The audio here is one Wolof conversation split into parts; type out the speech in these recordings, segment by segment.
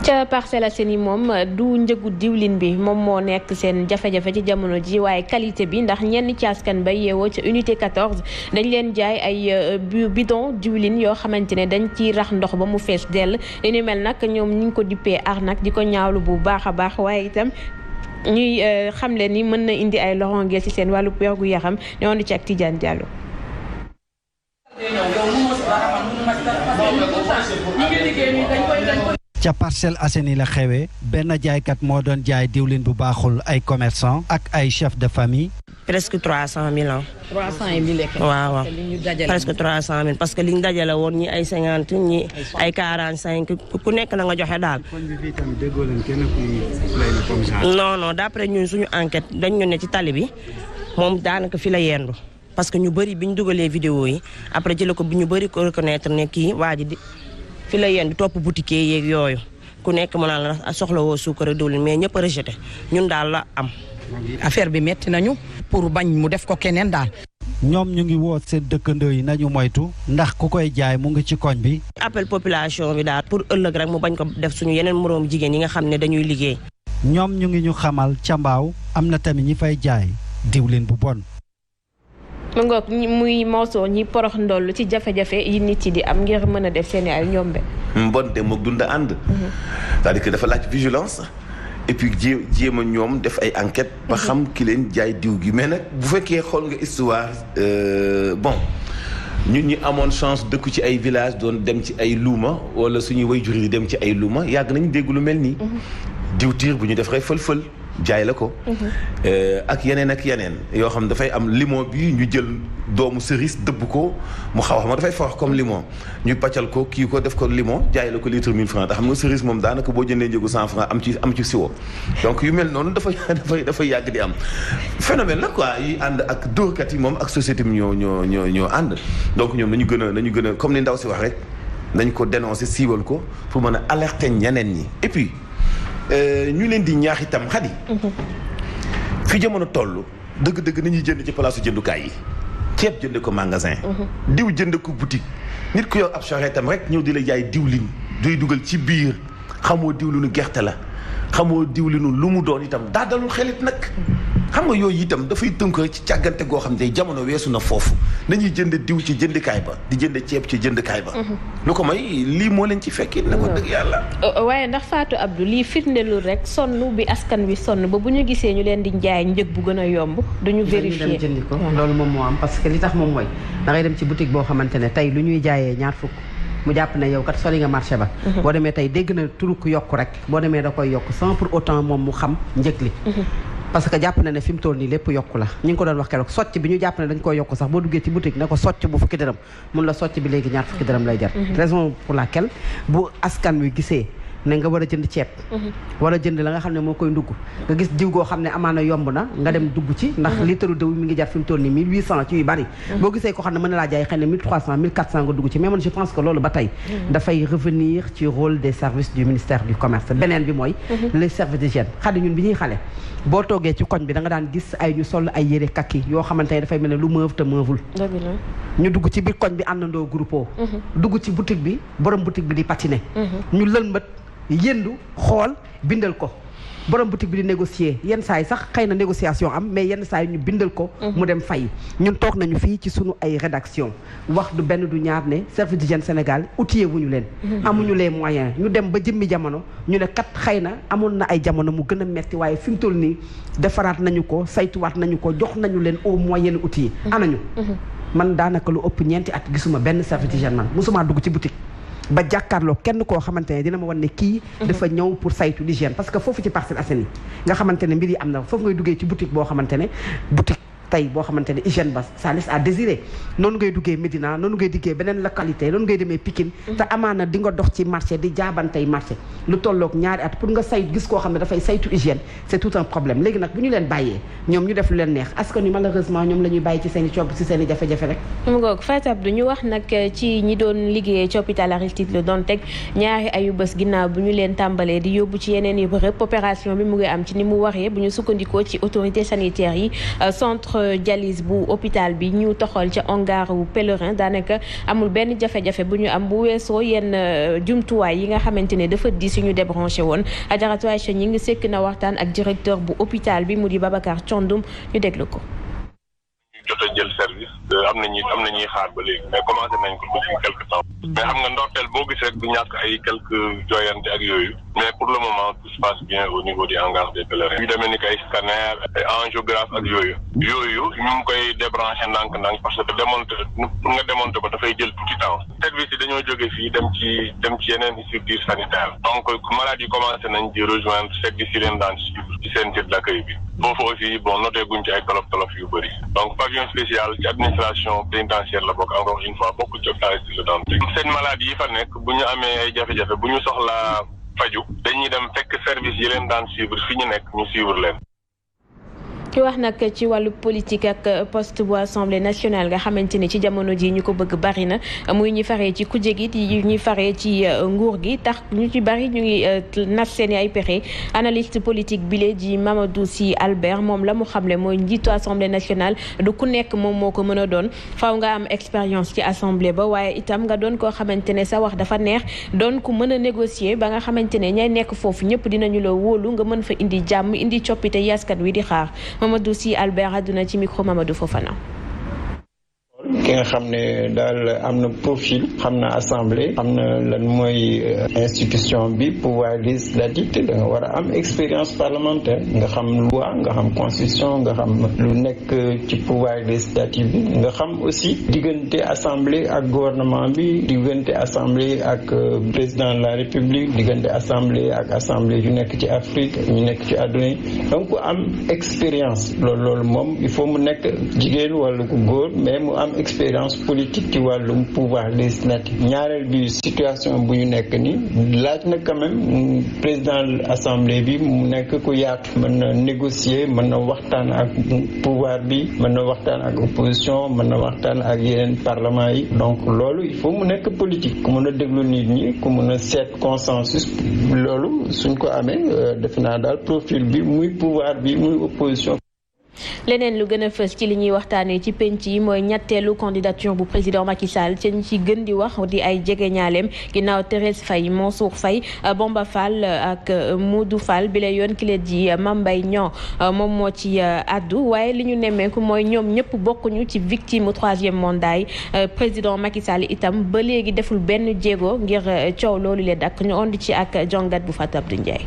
ca Parcelles Assainies moom du njëgu diwlin bi moom moo nekk seen jafe-jafe ci jamono ji waaye qualité bi ndax ñenn ci askan ba yeewoo ca unité 14 dañ leen jaay ay bidon diwlin yoo xamante ne dañ ci rax ndox ba mu fees dell li ni mel nag ñoom ñu ngi ko dippee arnaque di ko ñaawlu bu baax a baax waaye itam ñuy xamle ni mën na indi ay loraange ci seen wàllu wérgu yaram ñoo di ci ak Tidiane Diallo. ca Parcelles Assainies la xewee benn jaaykat moo doon jaay diwlin bu baaxul ay commerçant ak ay chef de famille. presque 300 000 ans. 300 000 waaw presque 300 000 parce que li ñu dajale woon ñi ay 50 ñi ay 45 ku nekk na nga joxe daal. non d'après ñun suñu enquête dañ ñu ne ci tali bi moom daanaka fi la yendu parce que ñu bëri bi ñu dugalee vidéo yi après jële ko bi ñu bëri ko reconnaître ne kii waa ji di fi la yendu topp boutique yeeg yooyu ku nekk mu naan la soxla woo suukar ak diwlin mais ñëpp a rejeté ñun daal la am. affaire bi metti nañu pour bañ mu def ko keneen daal. ñoom ñu ngi woo seen dëkkandoo yi nañu moytu ndax ku koy jaay mu ngi ci koñ bi. appel population bi daal pour ëllëg rek mu bañ ko def suñu yeneen moroom jigéen yi nga xam ne dañuy liggéey. ñoom ñu ngi ñu xamal ca Mbaaw am na tamit ñi fay jaay diwlin bu bon. mu ngoog muy Mansour ñi porox ndoll ci jafe-jafe yi nit yi di am ngir mën a def seen ay ñombe. mbonte moog dunda ànd. c'est-à-dire que dafa laaj vigilance. et puis jéem a ñoom def ay enquête ba xam ki leen jaay diw gi mais nag bu fekkee xool nga histoire bon ñun ñi amoon chance dëkku ci ay village doon dem ci ay luuma wala suñuy waajur yi dem ci ay luuma yàgg nañu dégg lu mel nii. diwtiir bu ñu def rek fël-fël jaay la ko. ak yeneen yoo xam dafay am limon bi ñu jël doomu cerise dëbb ko mu xaw xam dafay forox comme limon ñu pàccal ko kii ko def ko limon jaay la ko litre 1000 francs te xam nga cerise moom daanaka boo jëndee njëgu 100 francs am ci siwo donc yu mel noonu dafay yàgg di am phénomène la quoi yi ànd ak dóorkat yi moom ak société bi ñoo ànd donc ñoom nañu gën a comme ni ndaw si wax rek nañ ko dénoncer siiwal ko pour mën a alerter ñeneen ñi et puis ñu leen di ñaax itam xadi fi jamono toll dëgg-dëgg nañuy jënd ci palaasu jëndukaay yi ceeb jënd ko magasin diw jënd ko boutique nit ku yow ab charrette tam rek ñëw di la jaay diwlin duy dugal ci biir xamoo diwlinu gerte la xamoo diwlinu lu mu doon itam daa dalul xelit nag xam nga yooyu itam dafay tënk ci càggante goo xam ne jamono weesu na foofu nañuy jënd diw ci jëndkaay ba di jënd ceeb ci jëndkaay ba lu ko may lii moo leen ci fekki ne ko dëgg yàlla waaye ndax Fatou Abdou lii firndelul rek sonn bi askan wi sonn ba bu ñu gisee ñu leen di jaay njëg bu gën a yomb duñu vérifier dem jëndi ko loolu moom moo am parce que li tax moom mooy da ngay dem ci boutique boo xamante ne tey lu ñuy jaayee ñaar fukk mu jàpp ne yow kat soli nga marché ba boo demee tey dégg na turuk yokku rek boo demee da koy yokk sans pour autant moom mu xam njëg li parce que jàpp na ne fi mu toll nii lépp yokku la ñu ngi ko doon wax keroog socc bi ñu jàpp ne dañ koy yokku sax boo duggee ci boutique ne ko socc bu fukki dërëm mun la socc bi léegi ñaar fukki dërëm lay jar raison pour laquelle bu askan wi gisee ne nga war a jënd ceeb wala jënd la nga xam ne moo koy ndugg nga gis diw goo xam ne amaana yomb na nga dem dugg ci ndax litre diw mi ngi jar fi mu toll nii 1800 ci yu bari boo gisee ko xam ne mën na laa jaay xëy na 1300 1400 nga dugg ci mais man je pense que loolu ba tey dafay revenir ci rôle des services du ministère du commerce beneen bi mooy les services d'hygiène xale ñun bi ñuy xale boo toogee ci koñ bi da nga daan gis ay ñu sol ay yére kakki yoo xamante ne dafay mel ne lu meuf te meuvul ñu dugg ci biir koñ bi àndandoo groupe dugg ci boutique bi borom boutique bi di patiner ñu lëlmbët yëndu xool bindal ko borom boutique bi di négocier yenn saa yi sax xëy na négociation am mais yenn saa yi ñu bindal ko mu dem fay ñun toog nañu fii ci sunu ay rédaction wax du benn du ñaar ne service d'hygiène Sénégal outillé wuñu leen amuñu les moyens ñu dem ba jëmmi jamono ñu ne kat xëy na amoon na ay jamono mu gën a metti waaye fi mu toll nii defaraat nañu ko saytuwaat nañu ko jox nañu leen au moins yenn outils yi anañu man daanaka lu ëpp ñeenti at gisuma benn service d'hygiène man musuma dugg ci boutique ba jàkkaarloo kenn koo xamante ne dina ma wan ne kii dafa ñëw pour saytu l'hygiène parce que foofu ci Parcelles Assainies nga xamante ne mbir yi am na foofu ngay duggee ci boutique boo xamante ne boutique tey boo xamante ne hygiène ba ça laisse à désirer noonu ngay duggee Médina noonu ngay duggee beneen localité noonu ngay demee Pikine te amaana di nga dox ci marché di jaabantey marché lu tolloog ñaari at pour nga saytu gis koo xam ne dafay saytu hygiène c'est tout un problème léegi nag bu ñu leen bàyyee ñoom ñu def lu leen neex askan wi malheureusement ñoom la ñuy bàyyi ci seen i copp ci seen i jafe-jafe rek mu ngoog Fatou Abdou ñu wax nag ci ñi doon liggéeyee ci hôpital Aristide Le Dantec ñaari ayu bés ginnaaw bu ñu leen tàmbalee di yóbbu ci yeneen i bërëb opération bi mu ngi am ci ni mu waree bu ñu sukkandikoo ci autorité sanitaire yi centre dialyse bu hôpital bi ñu toxal ca hangar wu pèlerin daanaka amul benn jafe-jafe bu ñu am bu weesoo yenn jumtuwaay yi nga xamante ne dafa di suñu débranché woon Adjaratou Aïcha ñi ngi sekk na waxtaan ak directeur bu hôpital bi mu di Babacar Thiandoum ñu déglu ko. jot a jël service am na ñuy xaar ba léegi mais commencé nañ ko depuis quelque temps mais xam nga ndorteel boo gis rek du ñàkk ay quelques joyante ak yooyu mais pour le moment tout se passe bien au niveau du hangar des pèlerins yu demee ni que ay scanner ay angiographe ak yooyu ñu ngi koy débranché ndànk-ndànk parce que pour nga démonter ko dafay jël tuuti temps service yi dañoo jóge fii dem ci yeneen structure sanitaire donc malade yi commencé nañ di rejoindre service yi leen daan ci seen site d'accueil bi foofu aussi noté guñ ci ay tolof yu bëri donc pavillon spécial ci administration pénitentiaire la bokk encore une fois bokk ci hôpital Le Dantec seen maladie yi fa nekk bu ñu amee ay jafe-jafe bu ñu soxlaa faju dañuy dem fekk service yi leen daan suivre fi ñu nekk ñu suivre leen. ki wax nag ci wàllu politique ak poste bu assemblée nationale nga xamante ni ci jamono ji ñu ko bëgg bari na muy ñi faree ci kujje gi ñi faree ci nguur gi tax ñu ci bari ñu ngi nas seeni ay pexe analyste politique bile di Mamadou Sy Albert moom la mu xamle mooy njiitu assemblée nationale du ku nekk moom moo ko mën a doon faaw nga am expérience ci assemblée ba waaye itam nga doon koo xamante ne sa wax dafa neex doon ku mën a négocier ba nga xamante ne ñay nekk foofu ñëpp dinañu la wóolu nga mën fa indi jàmm indi coppite yaskat wi di xaar Mamadou Sy Albert àdduna ci micro Mamadou Fofana. ki nga xam ne daal am na profil xam na assemblée xam na lan mooy institution bi pouvoir législatif te da nga war a am expérience parlementaire nga xam loi nga xam constitution nga xam lu nekk ci pouvoir législatif bi nga xam aussi diggante assemblée ak gouvernement bi diggante assemblée ak président de la république diggante assemblée ak assemblée yu nekk ci Afrique ñu nekk ci àdduna yi donc am expérience loolu moom il faut mu nekk jigéen wala ku góor mais mu am expérience politique ci wàllum pouvoir législatif ñaareel bi situation bu ñu nekk ni laaj na quand même président assemblée bi mu nekk ku yaatu mën na négocier mën na waxtaan ak pouvoir bi mën na waxtaan ak opposition mën na waxtaan ak yeneen parlement yi donc loolu il faut mu nekk politique ku mën a déglu nit ñi ku mën a seet consensus loolu suñ ko amee defe naa daal profil bi muy pouvoir bi muy opposition. leneen lu gën a fës ci li ñuy waxtaanee ci penc yi mooy ñetteelu candidature bu président Macky Sall ci ñi ci gën di wax di ay jegeñaaleem ginnaaw Thérèse Faye Mansour Faye Bamba Fall ak Modou Fall bi la yoon ki leen di Mame Mbaye Niang moom moo ci addu waaye li ñu nemmeeku mooy ñoom ñëpp bokkuñu ci victime troisième mandat yi président Macky Sall itam ba léegi deful benn jéego ngir coow loolu le dakk ñu ondi ci ak jongat bu Fatou Abdou Ndiaye.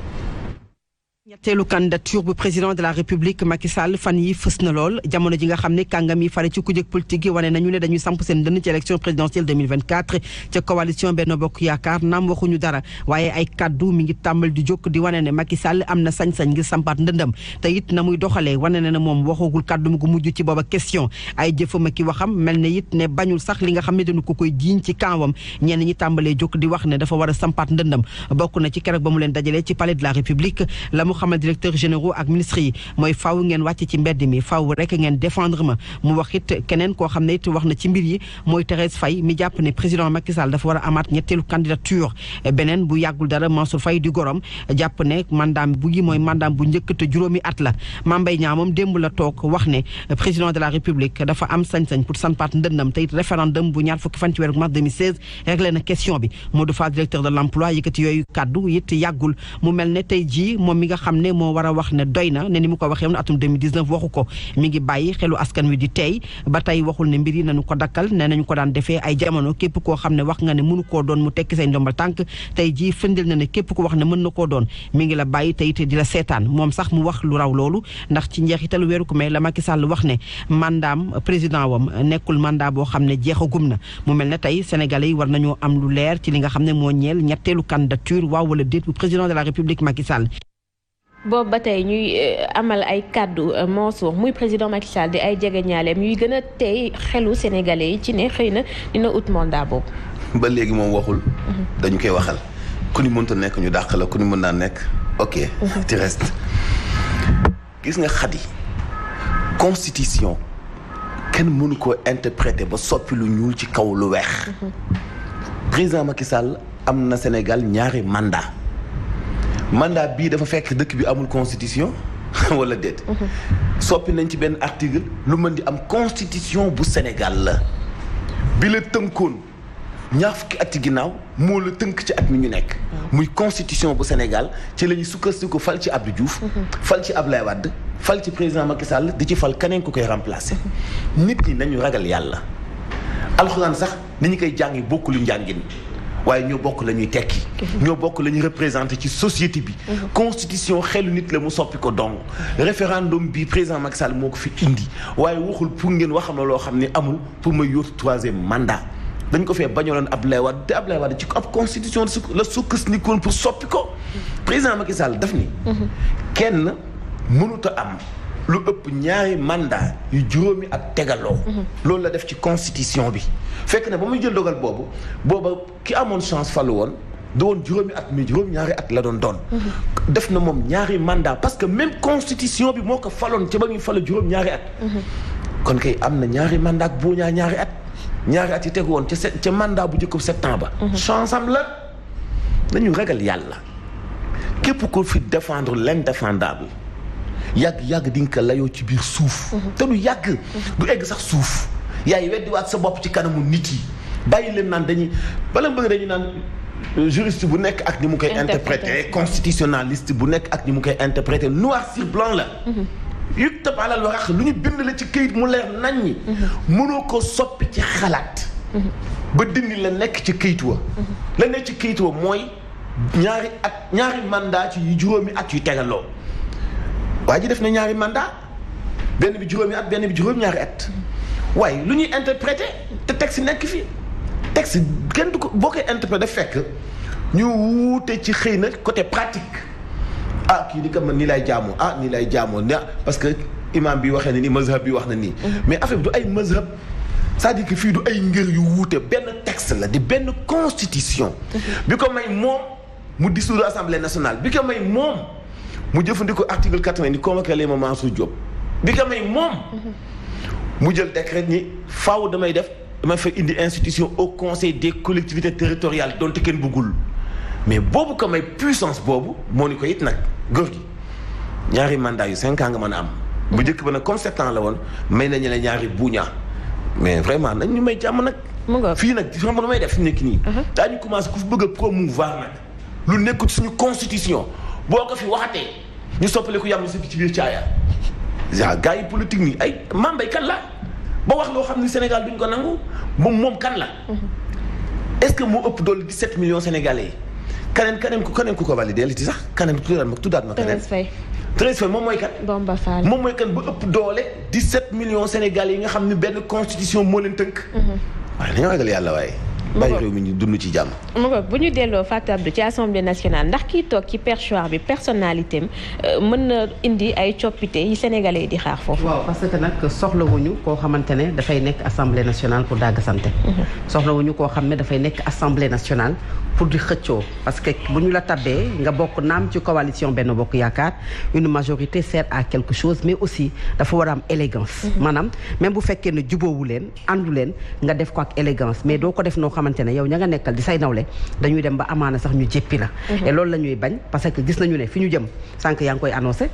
ñetteelu candidature bu président de la république Macky Sall fan yi fës na lool jamono ji nga xam ne kàngam yi fare ci kujje politique yi wane nañu ne dañuy samp seen dënn ci élection présidentielle 2024 ca coalition Benno Bokk Yaakaar naam waxuñu dara waaye ay kaddu mi ngi tàmbal di jóg di wane ne Macky Sall am na sañ-sañ ngir sampaat ndëndam te it na muy doxalee wane na ne moom waxagul kaddu mu ko mujj ci booba question ay jëfam ak waxam mel ne it ne bañul sax li nga xam ne dañu ko koy jiiñ ci kanwam ñenn ñi tàmbalee jóg di wax ne dafa war a sampaat ndëndam bokk na ci keroog ba mu leen dajalee ci palais de la république la mu xamal directeur généraux ak ministres yi mooy faaw ngeen wàcc ci mbedd mi faaw rek ngeen défendre ma mu wax it keneen koo xam ne it wax na ci mbir yi mooy Thérèse Faye mi jàpp ne président Macky Sall dafa war a amaat ñetteelu candidature beneen bu yàggul dara Mansour Faye di gorom jàpp ne mandaam bu gi mooy mandaam bu njëkk te juróomi at la Mame Mbaye Niang moom démb la toog wax ne président de la république dafa am sañ-sañ pour sampaat ndëndam te it référendum bu ñaar fukki fan ci weeru mars 2016 réglé na question bi Modou Fall directeur de l'emploi yëkkati yooyu kaddu it yàggul mu mel ne tey jii moom mi nga xam ne moo war a wax ne doy na ne ni mu ko waxee woon atum 2019 waxu ko mi ngi bàyyi xelu askan wi di tey ba tey waxul ne mbir yi nañu ko dakkal ne nañu ko daan defee ay jamono képp koo xam ne wax nga ne mënu koo doon mu tekki say ndombal tànk tey jii firndeel na ne képp ko wax ne mën na koo doon mi ngi la bàyyi tey te di la seetaan moom sax mu wax lu raw loolu ndax ci njeexital weeru ko may la Macky Sall wax ne mandaam président wam nekkul mandat boo xam ne jeexagum na mu mel ne tey sénégalais yi war nañoo am lu leer ci li nga xam ne moo ñeel ñetteelu candidature waaw wala déet bu président de la république Macky Sall. boobu ba tey ñuy amal ay kaddu Mansour muy président Macky Sall di ay jegeñaaleem ñuy gën a tey xelu sénégalais yi ci ne xëy na dina ut mandat boobu. ba léegi moom waxul. dañu koy waxal ku ni mënta nekk ñu dàq la ku ni mën naa nekk ok. tu restes gis nga xadi constitution kenn mënu ko interpréter ba soppi lu ñuul ci kaw lu weex. président Macky Sall am na Sénégal ñaari mandat bii dafa fekk dëkk bi amul constitution wala déet. soppi nañ ci benn article lu mën di am constitution bu Sénégal la bi la tënkoon ñaar fukki at ci ginnaaw moo la tënk ci at mi ñu nekk. muy constitution bu Sénégal ci la ñu sukkandiku fal ci Abdou Diouf. fal ci Abdoulaye Wade fal ci président Macky Sall di ci fal keneen ku koy remplacer. nit ñi nañu ragal yàlla. alxuraan sax ni ñu koy jàngi bokku lu njàngin waaye ñoo bokk la ñuy tekki. ñoo bokk la ñuy représenté ci société bi. constitution xelu nit la mu soppi ko dong. référendum bi président Macky Sall moo ko fi indi waaye waxul pour ngeen waxam na loo xam ne amul pour ma yóotu 3e mandat. dañ ko fee bañoon Abdoulaye Wade te Abdoulaye Wade ci ab constitution la sukkandikoon pour soppi ko. président Macky Sall daf ni. kenn mënut a am lu ëpp 2 mandat yu juróomi ak tegaloo. loolu la def ci constitution bi. fekk na ba muy jël dogal booba ki amoon chance falu woon da woon juróomi at mi juróom-2 at la doon. def na moom 2 mandat parce que même constitution bi moo ko faloon ca ba muy falu juróom-2 at. kon kay am na 2 mandat ak bu 2 at. 2 at yi tegu woon ca mandat bu njëkk 7 ans ba. chance am la dañu ragal yàlla képp ko fi défendre l'indéfendable yàgg di nga ko layoo ci biir suuf. te du yàgg. du egg sax suuf. yaay weddiwaat sa bopp ci kanamu nit yi bàyyi leen naan dañuy bala bëgg dañuy naan juriste bu nekk ak ni mu koy interpréter constitutionnaliste bu nekk ak ni mu koy interpréter noir sur blanc la. yuktab alal warax lu ñu bind la ci këyit mu leer nañ ñi. mënoo ko soppi ci xalaat. ba dindi la nekk ci këyit wa. la nekk ci këyit wa mooy 2 mandat ci yu juróomi at yu tegaloo. waa ji def na 2 mandat benn bi juróomi at benn bi juróom-2 at. waaye lu ñuy interpréter te texte nekk fii texte kenn du ko boo koy interpréter fekk ñu wuute ci xëy na côté pratique. kii di ko man nii lay jaamoo nii lay jaamoo parce que imam bi waxee na nii mazhab bi wax na nii. mais affaire bi du ay mazhab c'est-à-dire que fii du ay ngër yu wuute benn texte la di benn constitution. bi ko may moom mu dissoudre assemblée nationale bi ko may moom mu jëfandikoo article 80 ni convoqué les Mansour Diop bi ko may moom. mu jël décret ni faaw damay fa indi institution au conseil des collectivités territoriales donte kenn bëggul mais boobu ko may puissance boobu moo ni ko it nag góor gi 2 mandat yu 5 ans nga mën a am. bu njëkk ba nag comme 7 ans la woon may nañu la 2 buuñaa mais vraiment nañ ñu may jàmm nag. fii nag xam nga lu may def fi nekk nii. daañu commencé ku fi bëgg a promouvoir nag lu nekkul suñu constitution boo ko fi waxatee ñu soppale ko yàmm si ci biir caaya. gars yi politique nii ay mambay kan la ba wax loo xam ni Sénégal duñ ko nangu moom kan la. est-ce que moo ëpp doole 17 millions sénégalais yi keneen ku ko validé li ci sax keneen tuddaat ma keneen. Thérèse Faye moom mooy kan. Bamba Fall moom mooy kan ba ëpp doole 17 millions sénégalais yi nga xam ni benn constitution moo leen tënk. waaye dañoo ragal yàlla waaye. bàyyi réew mi ñu dund ci jàmm. bu ñu delloo Fatou Abdou ci assemblée nationale ndax kii toog ci perchoir bi personnalité am mën na indi ay coppite yi sénégalais yi di xaar foofu. waaw parce que nag soxlawuñu koo xamante ne dafay nekk assemblée nationale pour dàgg sante. soxlawuñu koo xam ne dafay nekk assemblée nationale pour di xëccoo parce que bu ñu la tabbee nga bokk naam ci coalition Benno Bokk Yaakaar une majorité sert à quelque chose mais aussi dafa war a am élégance. maanaam même bu fekkee ne jubóowu leen àndu leen nga def ko ak élégance mais doo ko def noo xamante ne yow ña nga nekkal di say nawle dañuy dem ba amaana sax ñu jéppi la. et loolu la ñuy bañ parce que gis nañu ne fi ñu jëm sànq yaa ngi koy annoncé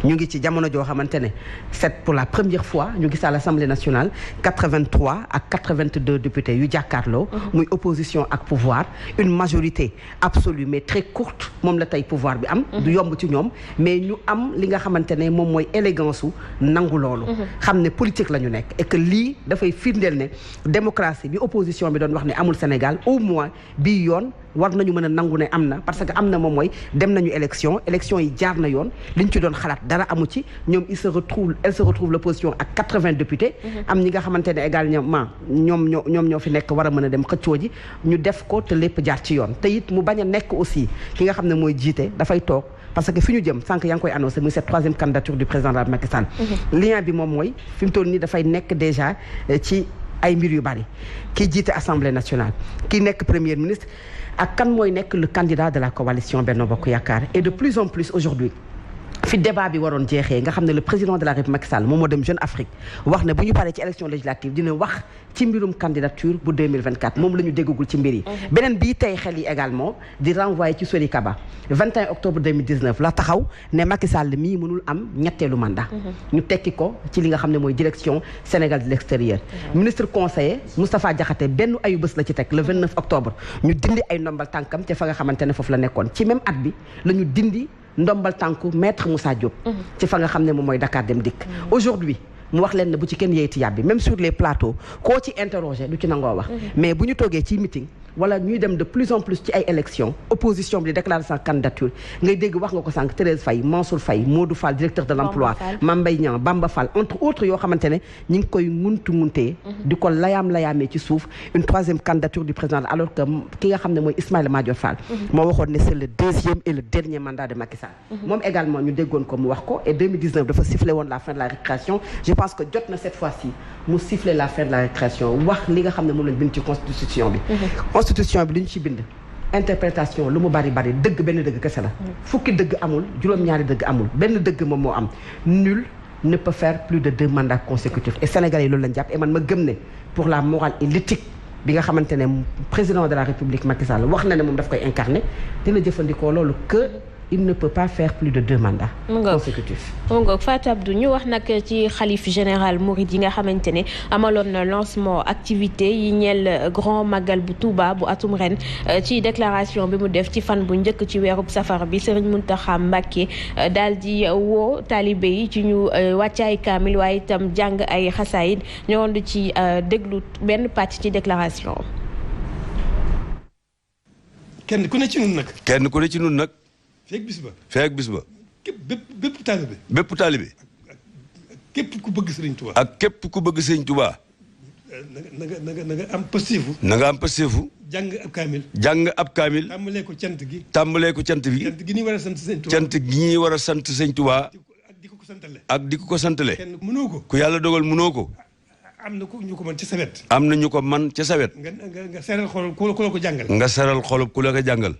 ñu ngi ci jamono joo xamante ne c'est pour la première fois ñu gis à l'Assemblée nationale 83 ak 82 députés yu jàkkaarloo. muy opposition ak pouvoir une majorité absolue mais très courte moom la tey pouvoir bi am. du yomb ci ñoom mais ñu am li nga xamante ne moom mooy élégance su nangu loolu. xam ne politique la ñu nekk et que lii dafay firndeel ne démocratie bi opposition bi doon wax ne amul Sénégal au moins bii yoon war nañu mën a nangu ne am na parce que am na moom mooy dem nañu élection yi jaar na yoon liñ ci doon xalaat dara amu ci ñoom elle se retrouve l'opposition ak 80 députés. am ñi nga xamante ne également ñoom ñoo fi nekk war a mën a dem xëccoo ji ñu def ko te lépp jaar ci yoon te it mu bañ a nekk aussi ki nga xam ne mooy jiite dafay toog parce que fi ñu jëm sànq yaa ngi koy annoncé muy cette 3e candidature du président de la Macky Sall. lien bi moom mooy fi mu toll nii dafay nekk déjà ci ay mbir yu bari kii jiite assemblée nationale kii nekk premier ministre ak kan mooy nekk le candidat de la coalition Benno Bokk Yaakaar et de plus en plus aujourd'hui fi débat bi waroon jeexee nga xam ne le président de la République Macky Sall moom moo dem Jeune Afrique wax ne bu ñu paree ci élection législative dina wax ci mbirum candidature bu 2024 moom la ñu déggagul ci mbir yi. beneen bii tey xel yi également di renvoyer ci Sori Kaba 21 octobre 2019 la taxaw ne Macky Sall mii mënul am ñetteelu mandat. ñu tekki ko ci li nga xam ne mooy direction Sénégal de l'extérieur. ministre conseiller Moustapha Diakhaté benn ayu bés la ci teg le 29 octobre ñu dindi ay ndombal tànkam te fa nga xamante ne foofu la nekkoon ci même at bi la ñu dindi ndombal tànku maître Moussa Diop. ci fa nga xam ne moom mooy Dakar Dem Dikk. aujourd'hui mu wax leen ne bu ci kenn yeyti yàbbi même sur les plateaux koo ci interroger du ci nangoo wax. mais bu ñu toogee ci meeting wala ñuy dem de plus en plus ci ay élections opposition bi di déclarer sa candidature ngay dégg wax nga ko sànq Thérèse Faye Mansour Faye Modou Fall directeur de l'emploi Mame Mbaye Niang Bamba Fall entre autres yoo xamante ne ñi ngi koy muntee di ko layaamee ci suuf une troisième candidature du président alors que ki nga xam ne mooy Ismaïla Madior Fall moo waxoon ne c'est le deuxième et le dernier mandat de Macky Sall moom également ñu déggoon ko mu wax ko et 2019 dafa sifflé woon la fin de la récréation je pense que jot na cette fois-ci mu siffler la fin de la récréation wax li nga xam ne moom lañ bind ci constitution bi constitution bi li ñu ci bind interprétation lu mu bari dëgg benn dëgg kese la fukki dëgg amul juróom-ñaari dëgg amul benn dëgg moom moo am nul ne peut faire plus de 2 mandats consécutifs et Sénégalais yi loolu lañ jàpp et man ma gëm ne pour la morale et l'éthique bi nga xamante ne président de la République Macky Sall wax na ne moom daf koy incarner dina jëfandikoo loolu que il ne peut pas faire plus de 2 mandats consécutifs. Fatou Abdou ñu wax nag ci xalif général Mouride yi nga xamante ne amaloon na lancement activité yi ñeel grand magal bu Touba bu atum ren ci déclaration bi mu def ci fan bu njëkk ci weerub safar bi Serigne Mountakha Mbacké daal di woo taalibe yi ci ñu wàccaay kaamil waaye itam jàng ay xasaayid ñëwoon di ci déglu benn pàcc ci déclaration. kenn ku ne ci ñun nag. feeg bis ba. bépp taalibe. bépp taalibe. képp ku bëgg Sëriñ Tuubaa. ak képp ku bëgg Sëriñ Tuubaa. na nga am pasteefu. jàng ab kaamil. tàmbalee ko cant gi. cant gi ñuy war a sant Sëriñ Tuubaa. cant gi ñuy war a sant Sëriñ Tuubaa. ak di ko santale. kenn mënoo ko. ku yàlla dogal mënoo ko. am na ñu ko mën ca sa wet. am na ñu ko mën ca sa wet. nga seral xolub ku la ko jàngal. nga seral xolub ku la ko jàngal.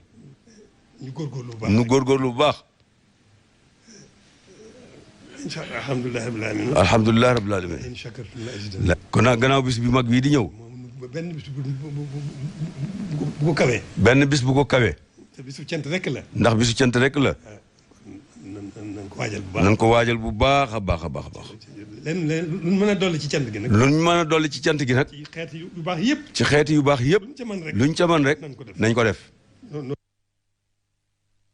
ñu góorgóorlu bu baax. incha allah alhamdulilah rabbil alamin. kon nag gannaaw bis bi mag bii di ñëw. benn bis bu ko kawee. benn bis bu ko kawee. te bisu cant rek la. ndax bisu cant rek la. nañ ko waajal bu baax a baax a baax a baax. luñ mën a dolli ci cant gi nag. luñ mën a dolli ci cant gi nag. ci xeeti yu baax yëpp. ci xeeti yu baax yëpp. luñ ca mën rek nañ ko def.